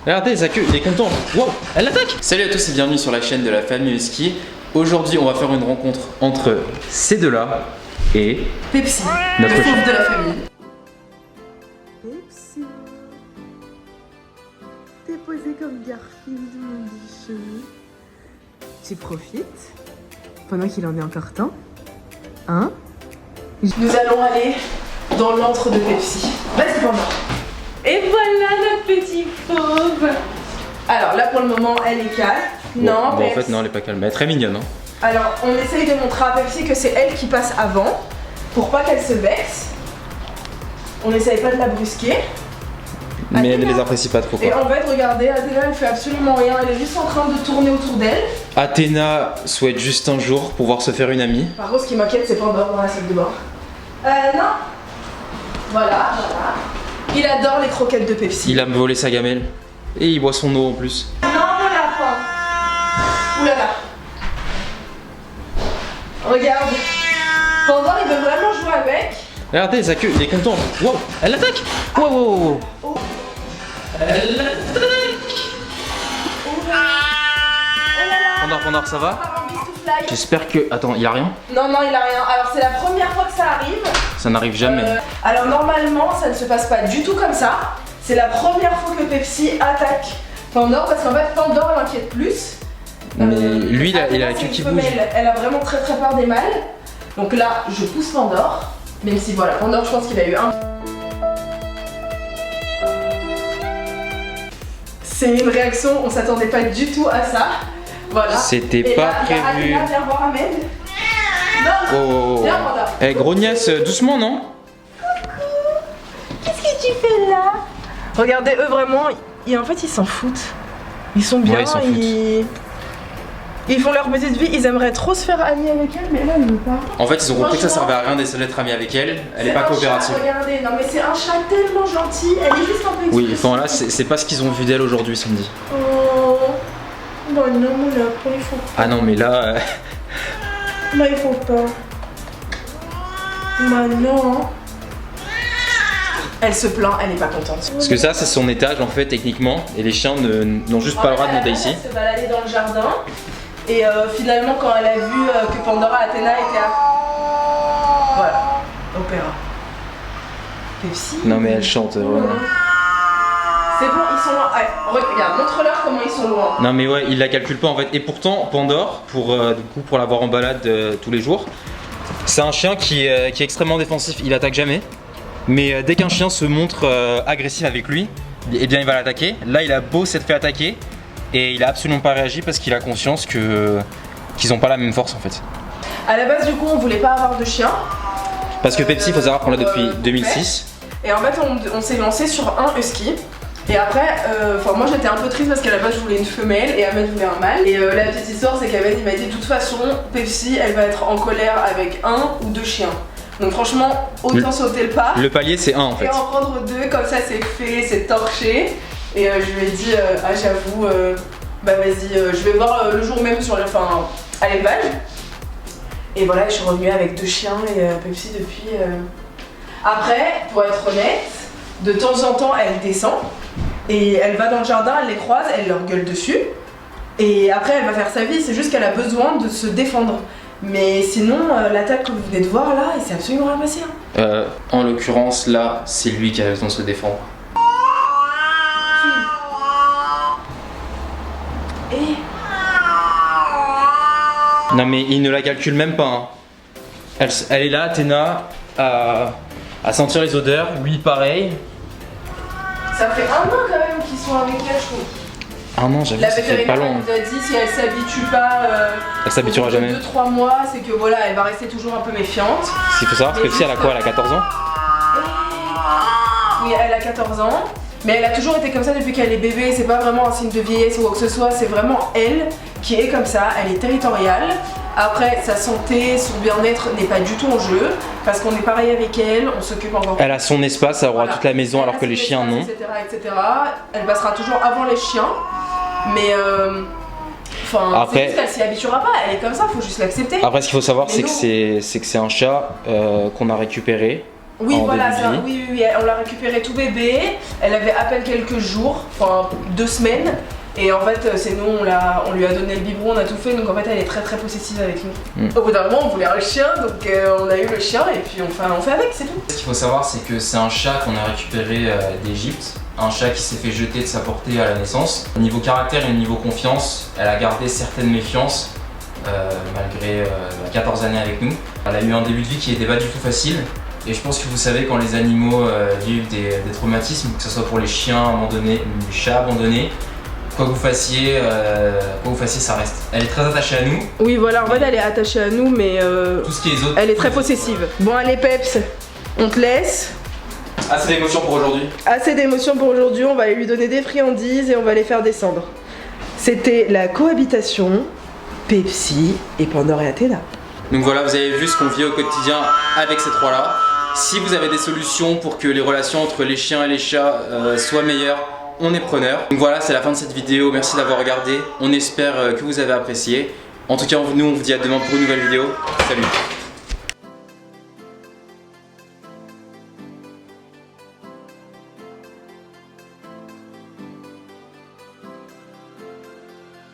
Regardez, sa queue, il est content. Wow, elle l'attaque. Salut à tous et bienvenue sur la chaîne de la famille Husky. Aujourd'hui, on va faire une rencontre entre ces deux-là et Pepsi, notre le chien fauve de la famille. Pepsi, t'es posé comme Garfield, mon bichou. Tu profites pendant qu'il en est encore temps, hein? Nous allons aller dans l'antre de Pepsi. Vas-y, Panda. Et voilà notre petit fauve. Alors là, pour le moment, elle est calme. Bon, Non, en Peps. fait, non, elle est pas calme. Elle est très mignonne. Hein. Alors, on essaye de montrer à Pepsi que c'est elle qui passe avant pour pas qu'elle se vexe. On n'essaye pas de la brusquer. Mais elle ne Athéna. les apprécie pas trop. Et Quoi. en fait, regardez, Athéna, elle fait absolument rien. Elle est juste en train de tourner autour d'elle. Athéna souhaite juste un jour pouvoir se faire une amie. Par contre, ce qui m'inquiète, c'est Panda dans la salle de bain. Non. Voilà. Il adore les croquettes de Pepsi. Il a volé sa gamelle. Et il boit son eau en plus. Non, mon lapin. Oulala. Regarde. Panda, il veut vraiment jouer avec. Regardez, sa queue, il est content. Wow, elle l'attaque. Wow, wow, wow. Oh. Elle l'attaque. Oh là là. Pandore, ça va? Par un bisou-fly. J'espère que... Attends, il a rien? Non, il a rien. Alors, c'est la première fois que ça arrive. Ça n'arrive jamais. Alors, normalement, ça ne se passe pas du tout comme ça. C'est la première fois que Pepsi attaque Pandore parce qu'en fait, Pandore l'inquiète plus. Mais lui, il a Athéna, la c'est queue une qui bouge. femelle. Elle a vraiment très peur des mâles. Donc là, je pousse Pandore. Même si voilà, Pandore, je pense qu'il a eu un. C'est une réaction, on s'attendait pas du tout à ça. Voilà. C'était Et pas là, il y a prévu. Athéna, viens voir Ahmed. Non, Oh, oh, oh. viens Pandore. Eh, grognasse, doucement, non? Qu'est-ce que tu fais là? Regardez, eux vraiment, en fait ils s'en foutent. Ils sont bien, Ouais, ils s'en ils font leur petite vie, ils aimeraient trop se faire amis avec elle, mais là ils veulent pas. En fait, ils ont compris que ça servait à rien d'essayer d'être amis avec elle. Elle est pas un coopérative. Chat, regardez, non mais c'est un chat tellement gentil, elle est juste un peu Oui, expressive. enfin là, c'est pas ce qu'ils ont vu d'elle aujourd'hui, samedi. Oh, bah non, mon lapin, il faut pas. Ah non, mais là. Bah il faut pas. Bah non. Elle se plaint, elle est pas contente. Parce que ça, c'est son étage en fait, techniquement. Et les chiens n'ont juste pas le droit de monter ici. Elle se baladait dans le jardin. Et finalement, quand elle a vu que Pandora Athéna était à. Voilà, opéra. Pepsi. Non, mais elle chante. Vraiment. C'est bon, ils sont loin. Ouais, regarde, montre-leur comment ils sont loin. Non, mais ouais, il la calcule pas en fait. Et pourtant, Pandore, pour l'avoir en balade tous les jours, c'est un chien qui est extrêmement défensif. Il attaque jamais. Mais dès qu'un chien se montre agressif avec lui, eh bien il va l'attaquer. Là, il a beau s'être fait attaquer et il a absolument pas réagi parce qu'il a conscience qu'ils ont pas la même force en fait. À la base, du coup, on voulait pas avoir de chien. Parce que Pepsi, il faut savoir qu'on l'a depuis 2006. Et en fait, on s'est lancé sur un husky. Et après, moi j'étais un peu triste parce qu'à la base je voulais une femelle et Ahmed voulait un mâle. Et la petite histoire, c'est qu'Ahmed il m'a dit de toute façon, Pepsi elle va être en colère avec un ou deux chiens. Donc franchement, autant sauter le pas. Le palier, c'est 1 en fait. Et en prendre deux, comme ça c'est fait, c'est torché. Et je lui ai dit, ah j'avoue, bah vas-y, je vais voir le jour même à l'élevage. Et voilà, je suis revenue avec deux chiens et Pepsi depuis. Après, pour être honnête, de temps en temps elle descend et elle va dans le jardin, elle les croise, elle leur gueule dessus. Et après elle va faire sa vie, c'est juste qu'elle a besoin de se défendre. Mais sinon, l'attaque que vous venez de voir là, il s'est absolument rien passé. Hein. En l'occurrence, là, c'est lui qui a raison de se défendre. Et Non, mais il ne la calcule même pas. Hein. Elle est là, Athéna, à sentir les odeurs. Lui, pareil. ça fait 1 an quand même qu'ils sont avec elle, je trouve. Ah non, j'avoue, La ça fait pas vétérinaire long. nous a dit si elle s'habitue pas, Elle s'habituera jamais. 2-3 mois, c'est que voilà, elle va rester toujours un peu méfiante. Il faut savoir que Pepsi, elle a quoi? Elle a 14 ans? Oui, elle a 14 ans, mais elle a toujours été comme ça depuis qu'elle est bébé. C'est pas vraiment un signe de vieillesse ou quoi que ce soit, c'est vraiment elle qui est comme ça. Elle est territoriale. Après, sa santé, son bien-être n'est pas du tout en jeu parce qu'on est pareil avec elle, on s'occupe encore. Elle a son espace, elle aura Voilà. toute la maison Elle alors a que les son chiens espace, non. etc. Elle passera toujours avant les chiens, mais Après- c'est juste qu'elle s'y habituera pas. Elle est comme ça, faut juste l'accepter. Après, ce qu'il faut savoir, Mais c'est non. que c'est un chat qu'on a récupéré Oui, en voilà, début de vie. oui, on l'a récupérée tout bébé. Elle avait à peine quelques jours, enfin 2 semaines. Et en fait, c'est nous, on lui a donné le biberon, on a tout fait. Donc en fait, elle est très très possessive avec nous. Au bout d'un moment, on voulait un chien, donc on a eu le chien et puis on fait avec, c'est tout. Ce qu'il faut savoir, c'est que c'est un chat qu'on a récupéré d'Égypte. Un chat qui s'est fait jeter de sa portée à la naissance. Au niveau caractère et au niveau confiance, elle a gardé certaines méfiances malgré 14 années avec nous. Elle a eu un début de vie qui n'était pas du tout facile. Et je pense que vous savez, quand les animaux vivent des traumatismes, que ce soit pour les chiens abandonnés, les chats abandonnés, quoi que vous fassiez, ça reste. Elle est très attachée à nous. Oui, voilà, en fait, elle est attachée à nous, mais Tout ce qui est autres. elle est très possessive. Bon, allez, Peps, on te laisse. Assez d'émotions pour aujourd'hui. Assez d'émotions pour aujourd'hui, on va lui donner des friandises et on va les faire descendre. C'était la cohabitation Pepsi et Pandore et Athéna. Donc voilà, vous avez vu ce qu'on vit au quotidien avec ces trois-là. Si vous avez des solutions pour que les relations entre les chiens et les chats soient meilleures, on est preneur. Donc voilà, c'est la fin de cette vidéo. Merci d'avoir regardé. On espère que vous avez apprécié. En tout cas, nous, on vous dit à demain pour une nouvelle vidéo. Salut!